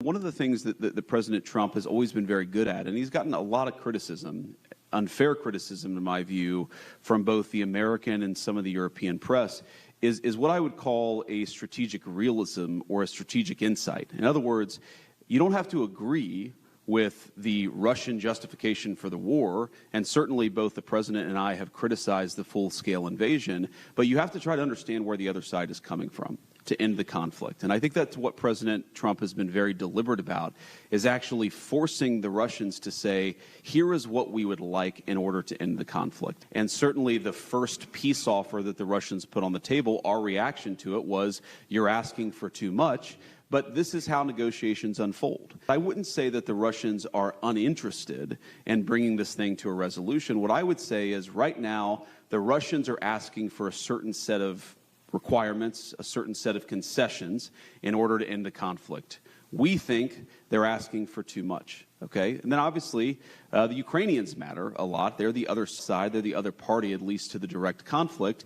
one of the things that President Trump has always been very good at, and he's gotten a lot of criticism, unfair criticism in my view, from both the American and some of the European press, is what I would call a strategic realism or a strategic insight. In other words, you don't have to agree with the Russian justification for the war, and certainly both the President and I have criticized the full-scale invasion, but you have to try to understand where the other side is coming from to end the conflict. And I think that's what President Trump has been very deliberate about, is actually forcing the Russians to say, here is what we would like in order to end the conflict. And certainly the first peace offer that the Russians put on the table, our reaction to it was, you're asking for too much. But this is how negotiations unfold. I wouldn't say that the Russians are uninterested in bringing this thing to a resolution. What I would say is right now, the Russians are asking for a certain set of requirements, a certain set of concessions in order to end the conflict. We think they're asking for too much, okay? And then obviously, the Ukrainians matter a lot. They're the other side. They're the other party, at least to the direct conflict.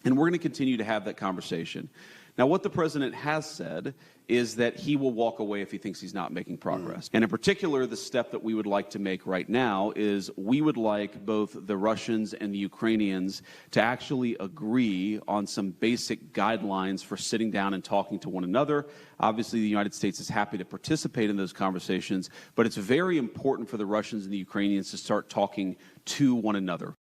And we're going to continue to have that conversation. Now, what the president has said is that he will walk away if he thinks he's not making progress. And in particular, the step that we would like to make right now is we would like both the Russians and the Ukrainians to actually agree on some basic guidelines for sitting down and talking to one another. Obviously, the United States is happy to participate in those conversations, but it's very important for the Russians and the Ukrainians to start talking to one another.